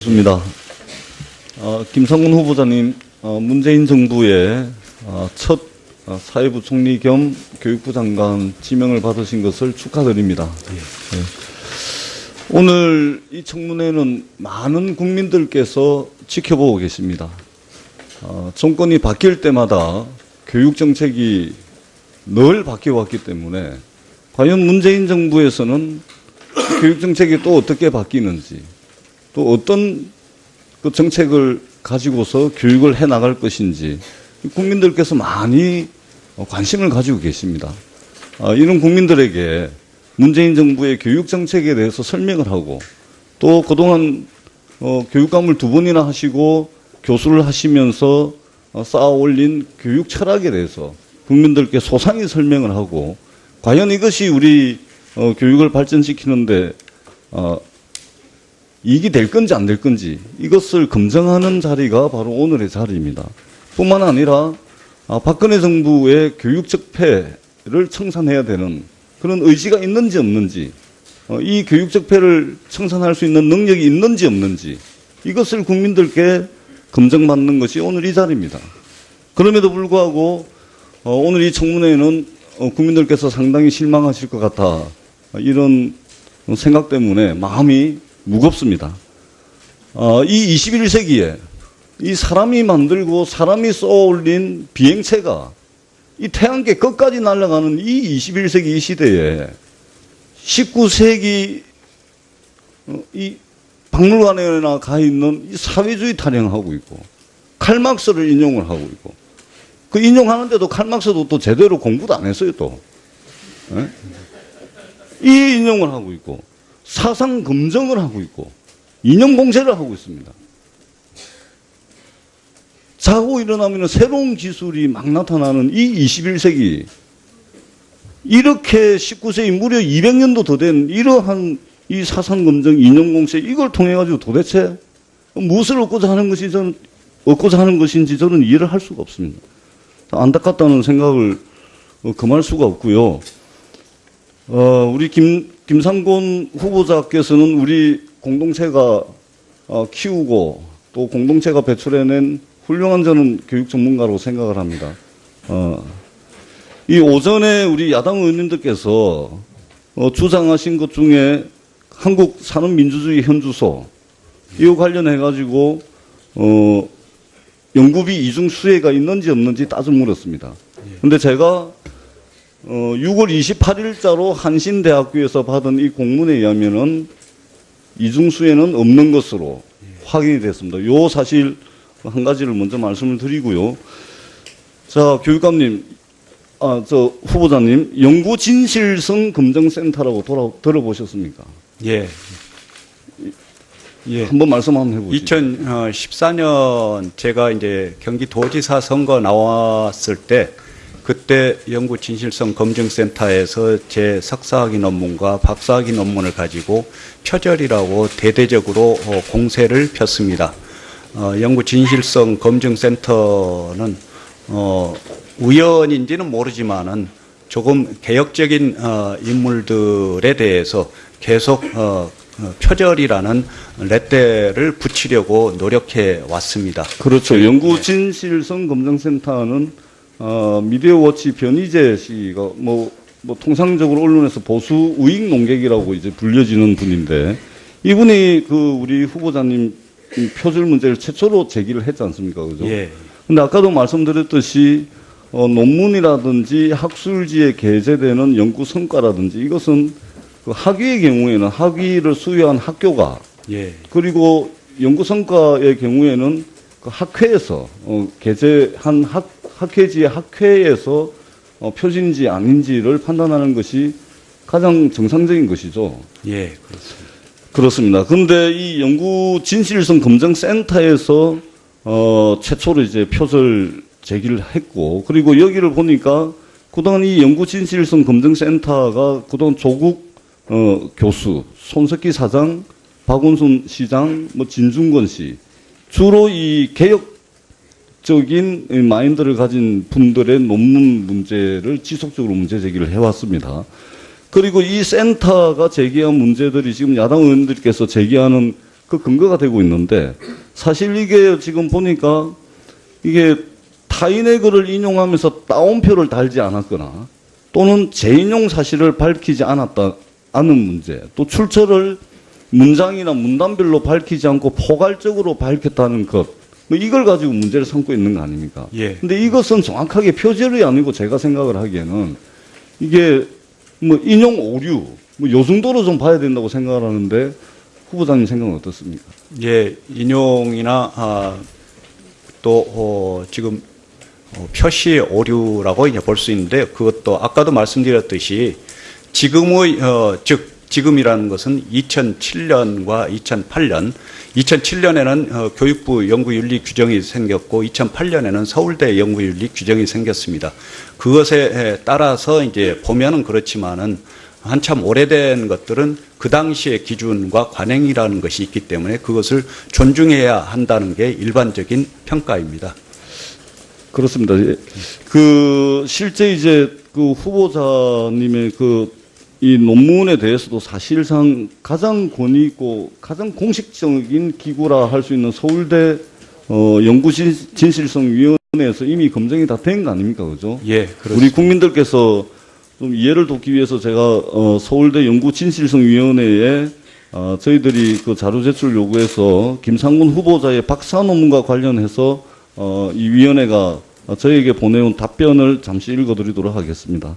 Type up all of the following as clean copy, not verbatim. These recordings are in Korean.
좋습니다. 김상곤 후보자님, 문재인 정부의 첫 사회부 총리 겸 교육부 장관 지명을 받으신 것을 축하드립니다. 네. 오늘 이 청문회는 많은 국민들께서 지켜보고 계십니다. 정권이 바뀔 때마다 교육 정책이 늘 바뀌어왔기 때문에 과연 문재인 정부에서는 교육 정책이 또 어떻게 바뀌는지, 또 어떤 그 정책을 가지고서 교육을 해 나갈 것인지 국민들께서 많이 관심을 가지고 계십니다. 이런 국민들에게 문재인 정부의 교육 정책에 대해서 설명을 하고, 또 그동안 교육감을 2번이나 하시고 교수를 하시면서 쌓아 올린 교육 철학에 대해서 국민들께 소상히 설명을 하고, 과연 이것이 우리 교육을 발전시키는데 이익이 될 건지 안 될 건지 이것을 검증하는 자리가 바로 오늘의 자리입니다. 뿐만 아니라 박근혜 정부의 교육 적폐를 청산해야 되는 그런 의지가 있는지 없는지, 이 교육 적폐를 청산할 수 있는 능력이 있는지 없는지 이것을 국민들께 검증받는 것이 오늘 이 자리입니다. 그럼에도 불구하고 오늘 이 청문회에는 국민들께서 상당히 실망하실 것 같아 이런 생각 때문에 마음이 무겁습니다. 이 21세기에 이 사람이 만들고 사람이 쏘아올린 비행체가 이 태양계 끝까지 날아가는 이 21세기 이 시대에 19세기 이 박물관에나 가 있는 이 사회주의 타령하고 있고, 칼막스를 인용을 하고 있고, 그 인용하는데도 칼막스도 또 제대로 공부도 안 했어요, 또. 네? 이 인용을 하고 있고, 사상 검증을 하고 있고, 인용 공세를 하고 있습니다. 자고 일어나면 새로운 기술이 막 나타나는 이 21세기, 이렇게 19세기 무려 200년도 더 된 이러한 이 사상 검증, 인용 공세, 이걸 통해 가지고 도대체 무엇을 얻고자 하는 것인지 저는 이해를 할 수가 없습니다. 안타깝다는 생각을 금할 수가 없고요. 우리 김상곤 후보자께서는 우리 공동체가 키우고 또 공동체가 배출해낸 훌륭한 저는 교육 전문가로 생각을 합니다. 이 오전에 우리 야당 의원님들께서 주장하신 것 중에 한국 산업민주주의 현주소, 이와 관련해가지고 연구비 이중 수혜가 있는지 없는지 따져 물었습니다. 근데 제가 6월 28일자로 한신대학교에서 받은 이 공문에 의하면은 이중 수혜는 없는 것으로 확인이 됐습니다. 요 사실 한 가지를 먼저 말씀을 드리고요. 자, 교육감님, 저 후보자님, 연구진실성 검증센터라고 들어보셨습니까? 예. 예. 한번 말씀 한번 해보시죠. 2014년 제가 이제 경기도지사 선거 나왔을 때, 그때 연구진실성 검증센터에서 제 석사학위 논문과 박사학위 논문을 가지고 표절이라고 대대적으로 공세를 폈습니다. 연구진실성 검증센터는 우연인지는 모르지만은 조금 개혁적인 인물들에 대해서 계속 표절이라는 렛대를 붙이려고 노력해 왔습니다. 그렇죠. 연구진실성 검증센터는 미디어워치 변희재 씨가 뭐 통상적으로 언론에서 보수 우익 농객이라고 이제 불려지는 분인데, 이분이 그 우리 후보자님 표절 문제를 최초로 제기를 했지 않습니까? 그죠? 예. 근데 아까도 말씀드렸듯이 논문이라든지 학술지에 게재되는 연구 성과라든지 이것은 그 학위의 경우에는 학위를 수여한 학교가, 예. 그리고 연구 성과의 경우에는 그 학회에서 게재한 학회지의 학회에서 표준인지 아닌지를 판단하는 것이 가장 정상적인 것이죠. 예, 그렇습니다. 그렇습니다. 그런데 이 연구진실성 검증센터에서 최초로 이제 표절 제기를 했고, 그리고 여기를 보니까 그동안 이 연구진실성 검증센터가 그동안 조국 교수, 손석희 사장, 박원순 시장, 진중권 씨, 주로 이 개혁적인 마인드를 가진 분들의 논문 문제를 지속적으로 문제 제기를 해왔습니다. 그리고 이 센터가 제기한 문제들이 지금 야당 의원들께서 제기하는 그 근거가 되고 있는데 사실 이게 지금 보니까 이게 타인의 글을 인용하면서 따옴표를 달지 않았거나 또는 재인용 사실을 밝히지 않은 문제, 또 출처를 문장이나 문단별로 밝히지 않고 포괄적으로 밝혔다는 것, 뭐 이걸 가지고 문제를 삼고 있는 거 아닙니까? 예. 근데 이것은 정확하게 표절이 아니고 제가 생각을 하기에는 이게 뭐 인용 오류, 뭐 요 정도로 좀 봐야 된다고 생각을 하는데 후보자님 생각은 어떻습니까? 예, 인용이나 지금 표시 오류라고 이제 볼 수 있는데 그것도 아까도 말씀드렸듯이 지금의 지금이라는 것은 2007년과 2008년, 2007년에는 교육부 연구윤리 규정이 생겼고 2008년에는 서울대 연구윤리 규정이 생겼습니다. 그것에 따라서 이제 보면은 그렇지만은 한참 오래된 것들은 그 당시의 기준과 관행이라는 것이 있기 때문에 그것을 존중해야 한다는 게 일반적인 평가입니다. 그렇습니다. 그 실제 이제 그 후보자님의 이 논문에 대해서도 사실상 가장 권위 있고 가장 공식적인 기구라 할 수 있는 서울대 연구진실성위원회에서 이미 검증이 다 된 거 아닙니까, 그죠? 예, 그렇습니다. 우리 국민들께서 좀 이해를 돕기 위해서 제가 서울대 연구진실성위원회에 저희들이 그 자료 제출 요구해서 김상곤 후보자의 박사 논문과 관련해서 이 위원회가 저희에게 보내온 답변을 잠시 읽어드리도록 하겠습니다.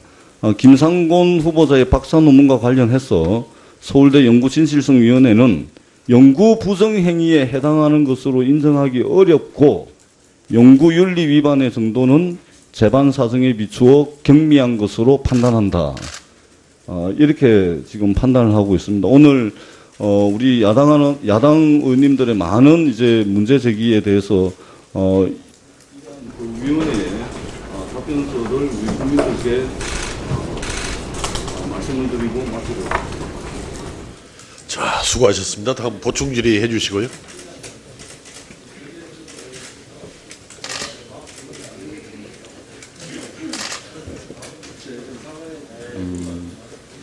김상곤 후보자의 박사 논문과 관련해서 서울대 연구진실성위원회는 연구 부정 행위에 해당하는 것으로 인정하기 어렵고 연구윤리 위반의 정도는 재반 사정에 비추어 경미한 것으로 판단한다. 이렇게 지금 판단을 하고 있습니다. 오늘 우리 야당 의원님들의 많은 이제 문제 제기에 대해서 그 위원회의 답변서를 우리 국민들께 말씀을 드리고 마치도록 하겠습니다. 자, 수고하셨습니다. 다음 보충 질의해 주시고요.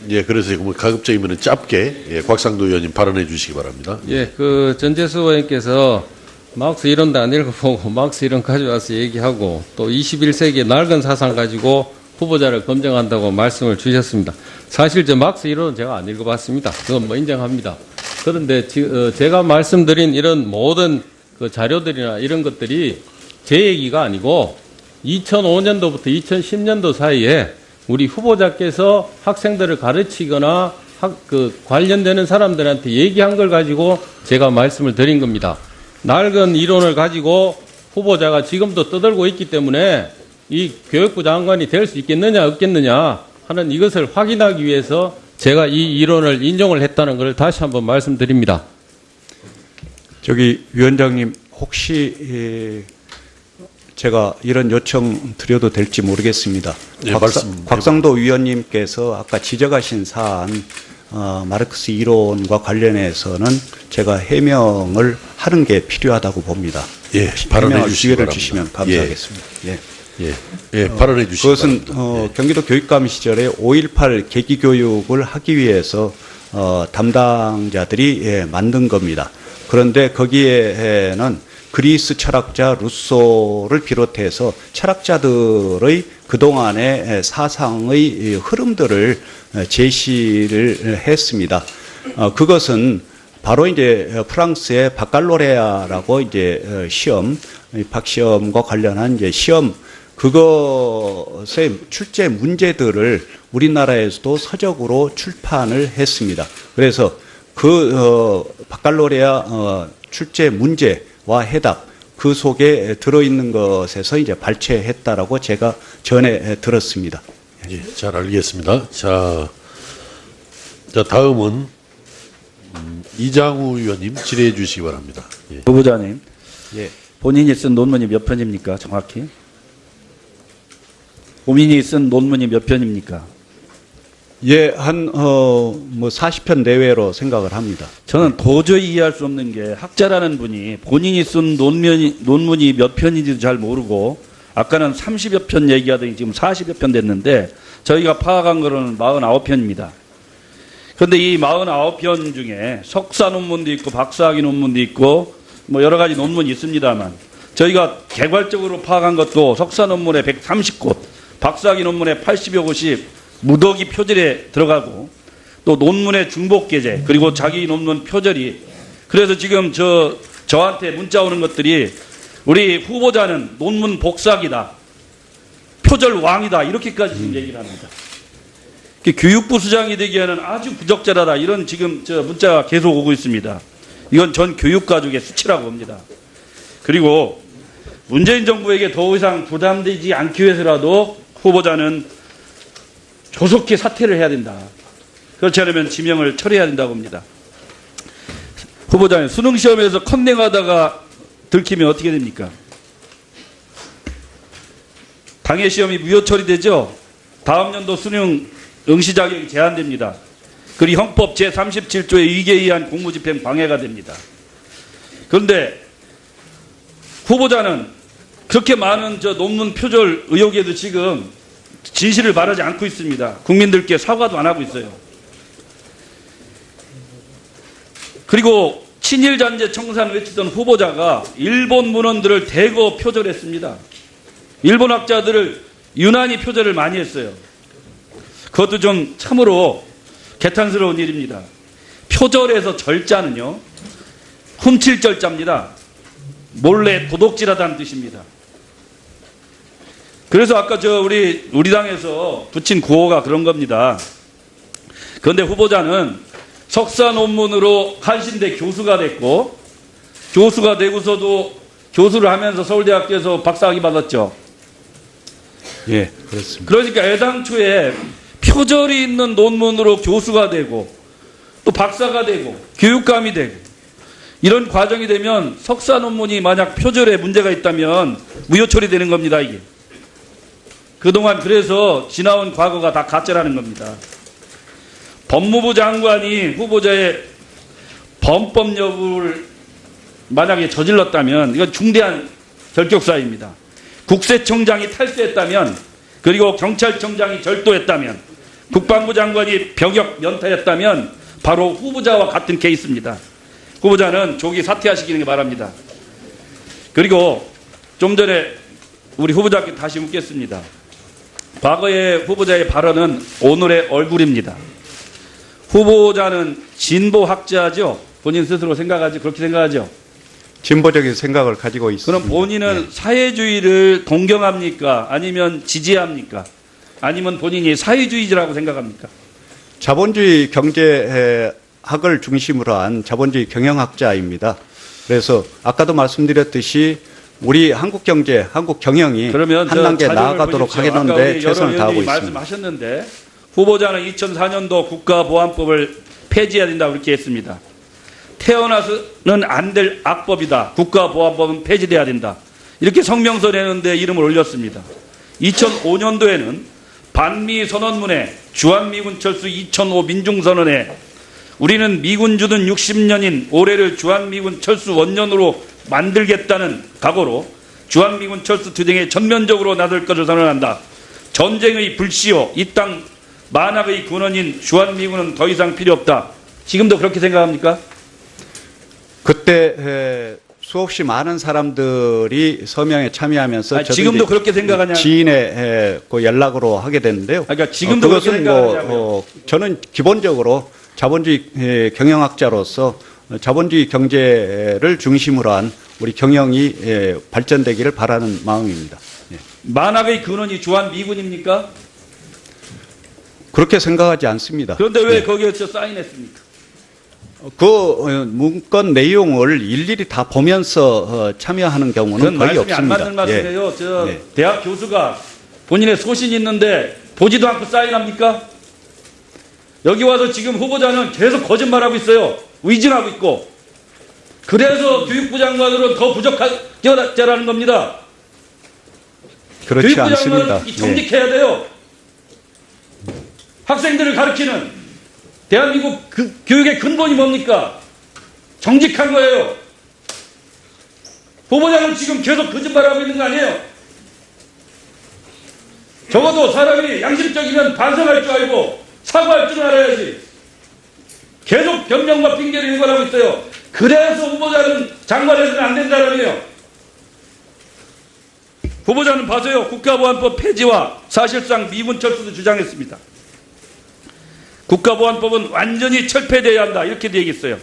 예, 그래서 뭐 가급적이면 짧게 곽상도 의원님 발언해 주시기 바랍니다. 예, 그 전재수 의원께서 막스 이론도 안 읽어보고 막스 이론 가져와서 얘기하고 또 21세기의 낡은 사상 가지고 후보자를 검증한다고 말씀을 주셨습니다. 사실 저 막스 이론은 제가 안 읽어봤습니다. 그건 뭐 인정합니다. 그런데 제가 말씀드린 이런 모든 그 자료들이나 이런 것들이 제 얘기가 아니고 2005년도부터 2010년도 사이에 우리 후보자께서 학생들을 가르치거나 관련되는 사람들한테 얘기한 걸 가지고 제가 말씀을 드린 겁니다. 낡은 이론을 가지고 후보자가 지금도 떠들고 있기 때문에 이 교육부 장관이 될 수 있겠느냐 없겠느냐 하는 이것을 확인하기 위해서 제가 이 이론을 인용을 했다는 것을 다시 한번 말씀드립니다. 저기 위원장님 혹시 제가 이런 요청 드려도 될지 모르겠습니다. 예, 곽상도 위원님께서 아까 지적하신 사안 마르크스 이론과 관련해서는 제가 해명을 하는 게 필요하다고 봅니다. 예, 발언해 주시기 기회를 바랍니다. 주시면 감사하겠습니다. 예. 예, 발언해 주시기 그것은 바랍니다. 경기도 교육감 시절에 5.18 계기교육을 하기 위해서 담당자들이 만든 겁니다. 그런데 거기에는 그리스 철학자 루소를 비롯해서 철학자들의 그동안의 사상의 흐름들을 제시를 했습니다. 그것은 바로 이제 프랑스의 바칼로레아라고 이제 시험, 박시험과 관련한 이제 시험, 그것의 출제 문제들을 우리나라에서도 서적으로 출판을 했습니다. 그래서 바칼로레아 출제 문제와 해답, 그 속에 들어있는 것에서 이제 발췌했다라고 제가 전에 들었습니다. 예, 잘 알겠습니다. 자, 다음은 이장우 의원님 질의해 주시기 바랍니다. 예. 후보자님, 예. 본인이 쓴 논문이 몇 편입니까? 정확히? 본인이 쓴 논문이 몇 편입니까? 예, 뭐 40편 내외로 생각을 합니다. 저는 도저히 이해할 수 없는 게 학자라는 분이 본인이 쓴 논문이 몇 편인지도 잘 모르고 아까는 30여 편 얘기하더니 지금 40여 편 됐는데 저희가 파악한 거는 49편입니다. 그런데 이 49편 중에 석사 논문도 있고 박사학위 논문도 있고 뭐 여러 가지 논문이 있습니다만 저희가 개괄적으로 파악한 것도 석사 논문에 130곳, 박사학위 논문에 80여 곳이 무더기 표절에 들어가고 또 논문의 중복 게재 그리고 자기 논문 표절이 그래서 지금 저한테 문자 오는 것들이 우리 후보자는 논문 복사기다. 표절 왕이다. 이렇게까지 지금 얘기를 합니다. 교육부 수장이 되기에는 아주 부적절하다. 이런 지금 문자가 계속 오고 있습니다. 이건 전 교육가족의 수치라고 봅니다. 그리고 문재인 정부에게 더 이상 부담되지 않기 위해서라도 후보자는 조속히 사퇴를 해야 된다. 그렇지 않으면 지명을 철회해야 된다고 봅니다. 후보자는 수능시험에서 컨닝하다가 들키면 어떻게 됩니까? 당해 시험이 무효 처리되죠? 다음 연도 수능 응시 자격이 제한됩니다. 그리고 헌법 제37조의 위계에 의한 공무집행 방해가 됩니다. 그런데 후보자는 그렇게 많은 논문 표절 의혹에도 지금 진실을 말하지 않고 있습니다. 국민들께 사과도 안 하고 있어요. 그리고 친일잔재 청산 외치던 후보자가 일본 문헌들을 대거 표절했습니다. 일본 학자들을 유난히 표절을 많이 했어요. 그것도 좀 참으로 개탄스러운 일입니다. 표절에서 절자는요, 훔칠 절자입니다. 몰래 도둑질하다는 뜻입니다. 그래서 아까 우리 당에서 붙인 구호가 그런 겁니다. 그런데 후보자는 석사 논문으로 한신대 교수가 됐고, 교수가 되고서도 교수를 하면서 서울대학교에서 박사학위 받았죠. 예, 그렇습니다. 그러니까 애당초에 표절이 있는 논문으로 교수가 되고 또 박사가 되고 교육감이 되고 이런 과정이 되면 석사 논문이 만약 표절에 문제가 있다면 무효 처리되는 겁니다. 이게 그동안 그래서 지나온 과거가 다 가짜라는 겁니다. 법무부 장관이 후보자의 범법 여부를 만약에 저질렀다면 이건 중대한 결격사입니다. 국세청장이 탈세했다면 그리고 경찰청장이 절도했다면 국방부 장관이 병역 면탈했다면 바로 후보자와 같은 케이스입니다. 후보자는 조기 사퇴하시기를 바랍니다. 그리고 좀 전에 우리 후보자께 다시 묻겠습니다. 과거의 후보자의 발언은 오늘의 얼굴입니다. 후보자는 진보학자죠? 본인 스스로 생각하지 그렇게 생각하죠? 진보적인 생각을 가지고 있습니다. 그럼 본인은 사회주의를 동경합니까? 아니면 지지합니까? 아니면 본인이 사회주의자라고 생각합니까? 자본주의 경제학을 중심으로 한 자본주의 경영학자입니다. 그래서 아까도 말씀드렸듯이 우리 한국 경제, 한국 경영이 그러면 한 단계 나아가도록 하겠는데 최선을 다하고 있습니다. 말씀하셨는데 후보자는 2004년도 국가보안법을 폐지해야 된다고 그렇게 했습니다. 태어나서는 안 될 악법이다. 국가보안법은 폐지돼야 된다. 이렇게 성명서 내는데 이름을 올렸습니다. 2005년도에는 반미 선언문에 주한미군 철수 2005 민중선언에 우리는 미군 주둔 60년인 올해를 주한미군 철수 원년으로 만들겠다는 각오로 주한미군 철수 투쟁에 전면적으로 나설 것을 선언한다. 전쟁의 불씨요 이 땅 만학의 근원인 주한미군은 더 이상 필요 없다. 지금도 그렇게 생각합니까? 그때 수없이 많은 사람들이 서명에 참여하면서 저도 지금도 그렇게 생각하냐? 지인의 그 연락으로 하게 됐는데요. 그러니까 지금도 그렇게 그것은 생각하냐고요? 저는 기본적으로 자본주의 경영학자로서 자본주의 경제를 중심으로 한 우리 경영이 발전되기를 바라는 마음입니다. 예. 만학의 근원이 주한미군입니까? 그렇게 생각하지 않습니다. 그런데 왜 예. 거기에 사인했습니까? 그 문건 내용을 일일이 다 보면서 참여하는 경우는 그건 거의 말씀이 없습니다. 안 맞는 말씀이에요. 저 예. 대학 교수가 본인의 소신이 있는데 보지도 않고 사인합니까? 여기 와서 지금 후보자는 계속 거짓말하고 있어요. 의진하고 있고. 그래서 교육부 장관으로 더 부적절하다는 겁니다. 그렇지 교육부 않습니다. 장관은 정직해야 돼요. 학생들을 가르치는 대한민국 교육의 근본이 뭡니까? 정직한 거예요. 후보자는 지금 계속 거짓말하고 있는 거 아니에요? 적어도 사람이 양심적이면 반성할 줄 알고 사과할 줄 알아야지. 계속 변명과 핑계를 일관하고 있어요. 그래서 후보자는 장관해서는 안 된 사람이에요. 후보자는 봐서요. 국가보안법 폐지와 사실상 미군 철수도 주장했습니다. 국가보안법은 완전히 철폐돼야 한다. 이렇게도 얘기했어요.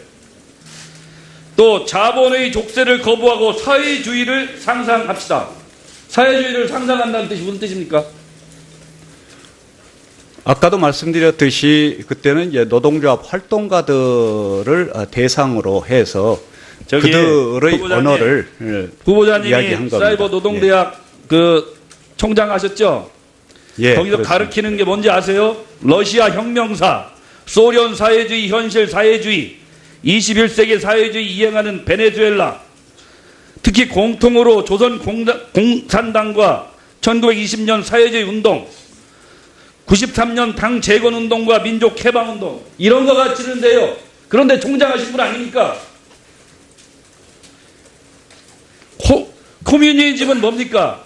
또 자본의 족쇄를 거부하고 사회주의를 상상합시다. 사회주의를 상상한다는 뜻이 무슨 뜻입니까? 아까도 말씀드렸듯이 그때는 이제 노동조합 활동가들을 대상으로 해서 저기 그들의 후보자님, 언어를 후보자님이 이야기한 겁니다. 사이버 노동대학 그 총장 하셨죠? 예, 거기서 그렇습니다. 가르치는 게 뭔지 아세요? 러시아 혁명사, 소련 사회주의, 현실 사회주의, 21세기 사회주의 이행하는 베네수엘라, 특히 공통으로 조선 공산당과 1920년 사회주의 운동, 93년 당 재건 운동과 민족 해방 운동 이런 거 가르치는데요. 그런데 총장하신 분 아닙니까? 코뮤니즘은 뭡니까?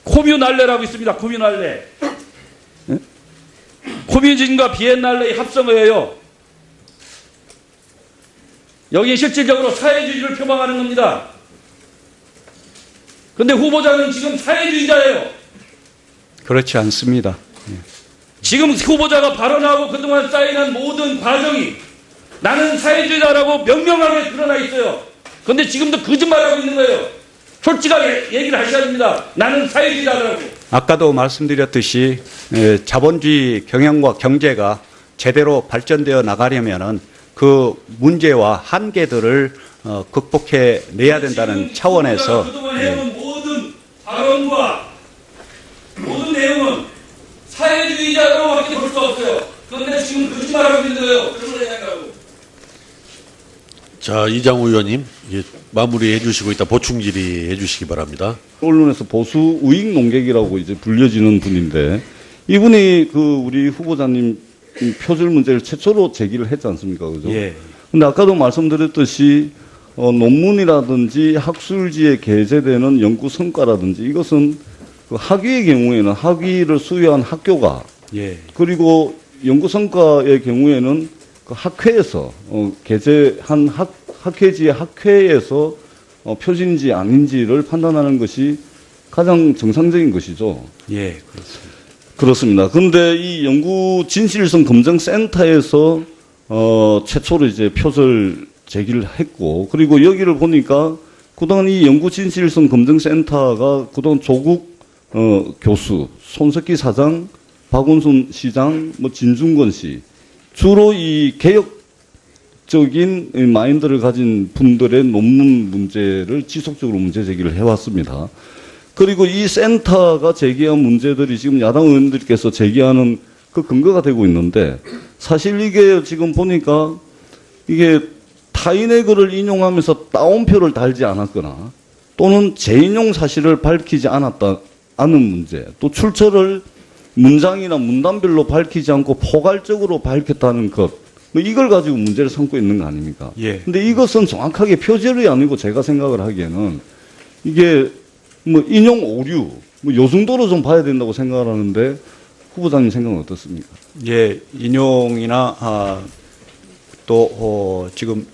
코뮤날레라고 있습니다. 코뮤날레. 코뮤니즘과 비엔날레의 합성어예요. 여기 실질적으로 사회주의를 표방하는 겁니다. 그런데 후보자는 지금 사회주의자예요. 그렇지 않습니다. 지금 후보자가 발언하고 그동안 쌓인한 모든 과정이 나는 사회주의자라고 명명하게 드러나 있어요. 그런데 지금도 거짓말하고 있는 거예요. 솔직하게 얘기를 하셔야 됩니다. 나는 사회주의자라고. 아까도 말씀드렸듯이 자본주의 경영과 경제가 제대로 발전되어 나가려면은 그 문제와 한계들을 극복해 내야 된다는 차원에서 그동안 해온 모든 발언과 모든 내용은 사회주의자로밖에 볼 수 없어요. 그런데 지금 거짓말하고 있는 거예요. 그런 걸 얘기하고. 자, 이장우 의원님, 이제 마무리해 주시고 이따 보충 질의해 주시기 바랍니다. 언론에서 보수 우익 농객이라고 이제 불려지는 분인데 이분이 그 우리 후보자님 표절 문제를 최초로 제기를 했지 않습니까? 그죠? 예. 근데 아까도 말씀드렸듯이 논문이라든지 학술지에 게재되는 연구 성과라든지 이것은 그 학위의 경우에는 학위를 수여한 학교가 예. 그리고 연구 성과의 경우에는 그 학회에서 게재한 학회지의 학회에서 표준인지 아닌지를 판단하는 것이 가장 정상적인 것이죠. 예, 그렇습니다. 그렇습니다. 그런데 이 연구 진실성 검증 센터에서 최초로 이제 표절 제기를 했고 그리고 여기를 보니까 그동안 이 연구 진실성 검증 센터가 그동안 조국 교수, 손석희 사장, 박원순 시장, 뭐 진중권 씨 주로 이 개혁적인 마인드를 가진 분들의 논문 문제를 지속적으로 문제 제기를 해왔습니다. 그리고 이 센터가 제기한 문제들이 지금 야당 의원들께서 제기하는 그 근거가 되고 있는데 사실 이게 지금 보니까 이게 타인의 글을 인용하면서 따옴표를 달지 않았거나 또는 재인용 사실을 밝히지 않은 문제 또 출처를 문장이나 문단별로 밝히지 않고 포괄적으로 밝혔다는 것, 뭐 이걸 가지고 문제를 삼고 있는 거 아닙니까? 예. 근데 이것은 정확하게 표절이 아니고 제가 생각을 하기에는 이게 뭐 인용 오류, 뭐 요 정도로 좀 봐야 된다고 생각을 하는데 후보자님 생각은 어떻습니까? 예, 인용이나 또 지금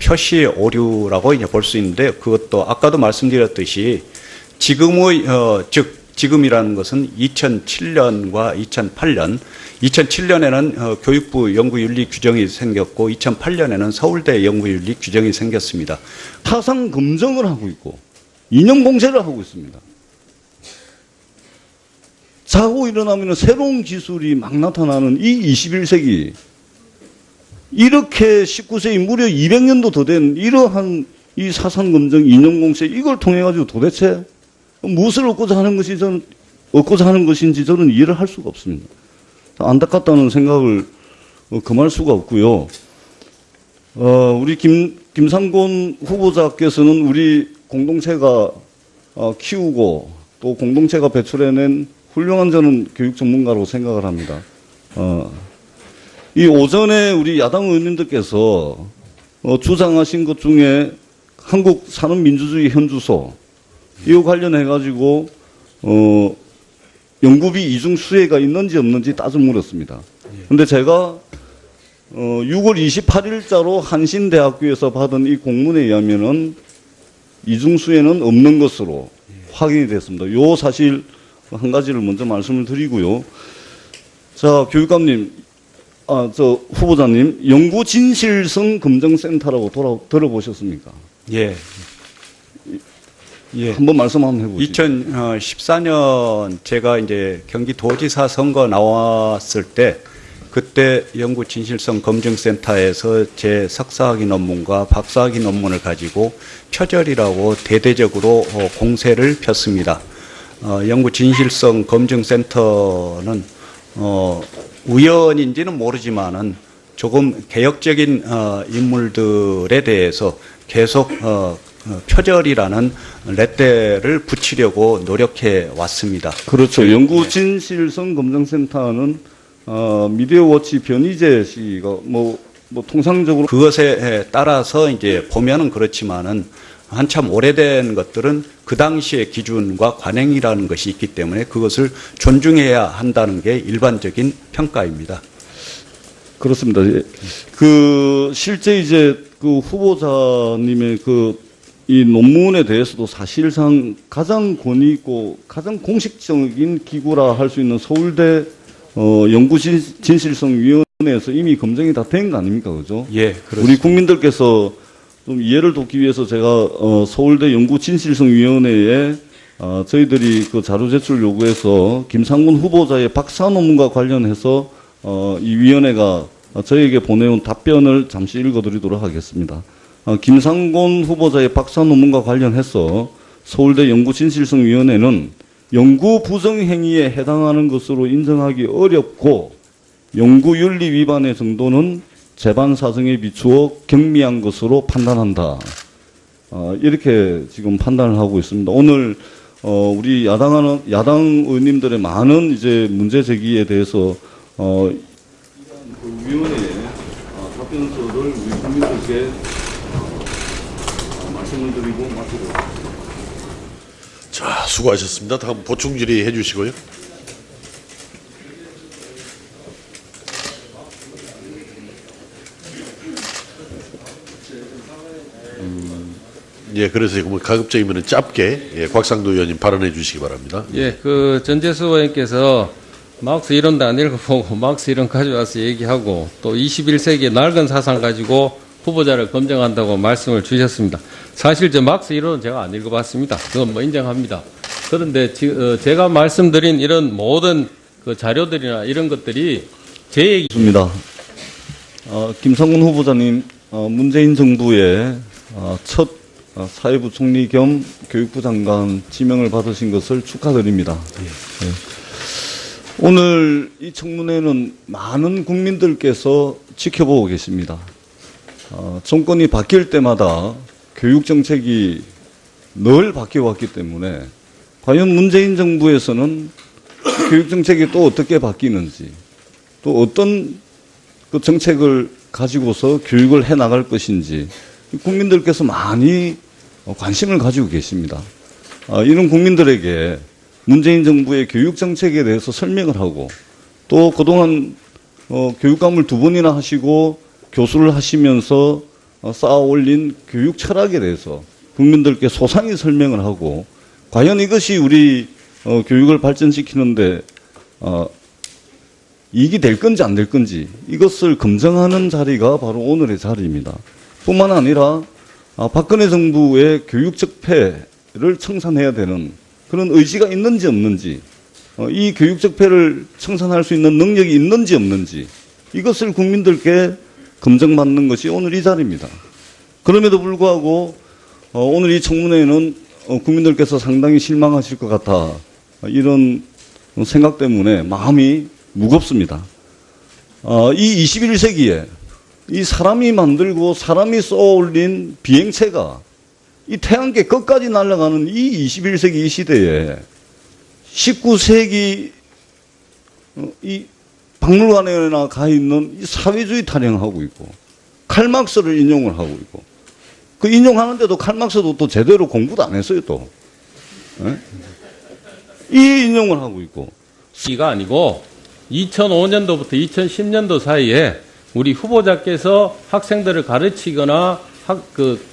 표시 오류라고 이제 볼 수 있는데 그것도 아까도 말씀드렸듯이 지금의 지금이라는 것은 2007년과 2008년, 2007년에는 교육부 연구윤리 규정이 생겼고 2008년에는 서울대 연구윤리 규정이 생겼습니다. 타상 검증을 하고 있고 인용 공세를 하고 있습니다. 자고 일어나면 새로운 기술이 막 나타나는 이 21세기 이렇게 19세기 무려 200년도 더 된 이러한 이 사상 검증 인용 공세 이걸 통해 가지고 도대체 무엇을 얻고자 하는 것인지 저는 이해를 할 수가 없습니다. 안타깝다는 생각을 금할 수가 없고요. 우리 김상곤 후보자께서는 우리 공동체가 키우고 또 공동체가 배출해낸 훌륭한 저는 교육 전문가라고 생각을 합니다. 이 오전에 우리 야당 의원님들께서 주장하신 것 중에 한국 산업민주주의 현주소 이와 관련해가지고, 연구비 이중 수혜가 있는지 없는지 따져 물었습니다. 근데 제가 6월 28일자로 한신대학교에서 받은 이 공문에 의하면은 이중수에는 없는 것으로 확인이 됐습니다. 요 사실 한 가지를 먼저 말씀을 드리고요. 자, 교육감님, 후보자님, 연구진실성 검증센터라고 들어보셨습니까? 예. 예. 한번 말씀 한번 해보시죠. 2014년 제가 이제 경기도지사 선거 나왔을 때 그때 연구진실성 검증센터에서 제 석사학위 논문과 박사학위 논문을 가지고 표절이라고 대대적으로 공세를 폈습니다. 연구진실성 검증센터는 우연인지는 모르지만은 조금 개혁적인 인물들에 대해서 계속 표절이라는 렛대를 붙이려고 노력해 왔습니다. 그렇죠. 연구진실성 검증센터는 미디어워치 변희재 씨가 뭐 통상적으로 그것에 따라서 이제 보면은 그렇지만은 한참 오래된 것들은 그 당시의 기준과 관행이라는 것이 있기 때문에 그것을 존중해야 한다는 게 일반적인 평가입니다. 그렇습니다. 실제 이제 그 후보자님의 이 논문에 대해서도 사실상 가장 권위 있고 가장 공식적인 기구라 할 수 있는 서울대 연구진실성위원회에서 이미 검증이 다 된 거 아닙니까? 그죠? 예, 그렇습니다. 우리 국민들께서 좀 이해를 돕기 위해서 제가 서울대 연구진실성위원회에 저희들이 그 자료 제출 요구해서 김상곤 후보자의 박사 논문과 관련해서 이 위원회가 저에게 보내온 답변을 잠시 읽어드리도록 하겠습니다. 김상곤 후보자의 박사 논문과 관련해서 서울대 연구진실성위원회는 연구 부정행위에 해당하는 것으로 인정하기 어렵고 연구윤리 위반의 정도는 재반 사정에 비추어 경미한 것으로 판단한다. 이렇게 지금 판단을 하고 있습니다. 오늘 우리 야당 의원님들의 많은 이제 문제 제기에 대해서 위원회에 답변서를 우리 국민들께 말씀을 드리고 마치도록 하겠습니다. 자, 수고하셨습니다. 다음 보충 질의해 주시고요. 예, 그래서 뭐 가급적이면 짧게 곽상도 의원님 발언해 주시기 바랍니다. 예, 그 전재수 의원께서 막스 이론도 안 읽어보고 막스 이론 가져와서 얘기하고 또 21세기의 낡은 사상 가지고 후보자를 검증한다고 말씀을 주셨습니다. 사실 저 막스 이론은 제가 안 읽어봤습니다. 그건 뭐 인정합니다. 그런데 제가 말씀드린 이런 모든 그 자료들이나 이런 것들이 제 얘기. 좋습니다. 김상곤 후보자님, 문재인 정부의 첫 사회부 총리 겸 교육부 장관 지명을 받으신 것을 축하드립니다. 네. 오늘 이 청문회는 많은 국민들께서 지켜보고 계십니다. 정권이 바뀔 때마다 교육 정책이 늘 바뀌어왔기 때문에 과연 문재인 정부에서는 교육 정책이 또 어떻게 바뀌는지 또 어떤 그 정책을 가지고서 교육을 해 나갈 것인지 국민들께서 많이 관심을 가지고 계십니다. 이런 국민들에게 문재인 정부의 교육 정책에 대해서 설명을 하고 또 그동안 교육감을 2번이나 하시고 교수를 하시면서 쌓아 올린 교육 철학에 대해서 국민들께 소상히 설명을 하고 과연 이것이 우리 교육을 발전시키는데 이익이 될 건지 안 될 건지 이것을 검증하는 자리가 바로 오늘의 자리입니다. 뿐만 아니라 박근혜 정부의 교육적 폐를 청산해야 되는 그런 의지가 있는지 없는지 이 교육적 폐를 청산할 수 있는 능력이 있는지 없는지 이것을 국민들께 검증받는 것이 오늘 이 자리입니다. 그럼에도 불구하고 오늘 이 청문회에는 국민들께서 상당히 실망하실 것 같아 이런 생각 때문에 마음이 무겁습니다. 이 21세기에 이 사람이 만들고 사람이 쏘아올린 비행체가 이 태양계 끝까지 날아가는 이 21세기 이 시대에 19세기 이 박물관에나 가 있는 이 사회주의 타령하고 있고 칼막스를 인용을 하고 있고 그 인용하는데도 칼막스도 또 제대로 공부도 안 했어요 또. 네? 이 인용을 하고 있고 이가 아니고 2005년도부터 2010년도 사이에 우리 후보자께서 학생들을 가르치거나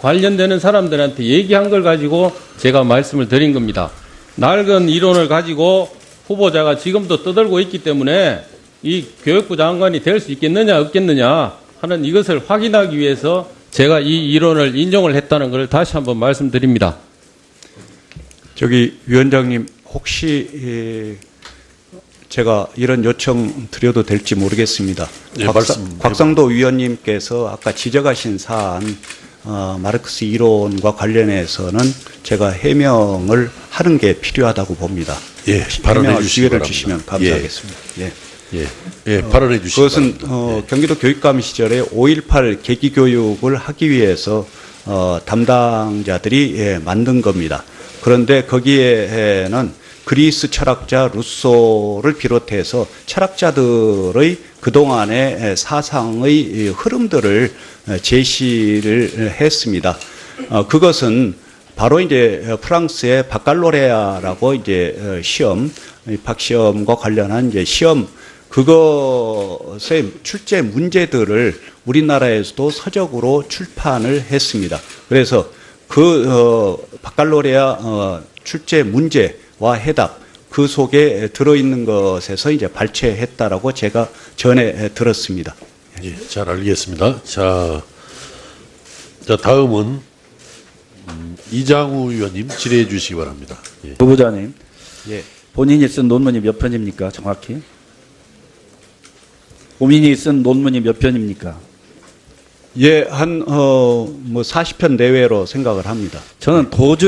관련되는 사람들한테 얘기한 걸 가지고 제가 말씀을 드린 겁니다. 낡은 이론을 가지고 후보자가 지금도 떠들고 있기 때문에 이 교육부 장관이 될 수 있겠느냐 없겠느냐 하는 이것을 확인하기 위해서 제가 이 이론을 인용을 했다는 것을 다시 한번 말씀드립니다. 저기 위원장님 혹시 제가 이런 요청 드려도 될지 모르겠습니다. 예, 말씀 곽상도 위원님께서 아까 지적하신 사안 마르크스 이론과 관련해서는 제가 해명을 하는 게 필요하다고 봅니다. 예, 발언해 해명할 주시기 기회를 바랍니다. 주시면 감사하겠습니다. 예. 예, 발언해 주시기 그것은 바랍니다. 경기도 교육감 시절에 5.18 계기 교육을 하기 위해서 담당자들이 만든 겁니다. 그런데 거기에는 그리스 철학자 루소를 비롯해서 철학자들의 그동안의 사상의 흐름들을 제시를 했습니다. 그것은 바로 이제 프랑스의 바칼로레아라고 이제 시험, 입학시험과 관련한 이제 시험, 그것의 출제 문제들을 우리나라에서도 서적으로 출판을 했습니다. 그래서 바칼로레아 출제 문제와 해답, 그 속에 들어있는 것에서 이제 발췌했다라고 제가 전에 들었습니다. 예, 잘 알겠습니다. 자, 다음은 이장우 의원님 질의해 주시기 바랍니다. 예. 후보자님, 예. 본인이 쓴 논문이 몇 편입니까? 정확히? 본인이 쓴 논문이 몇 편입니까? 예, 한 40편 내외로 생각을 합니다. 저는 도저히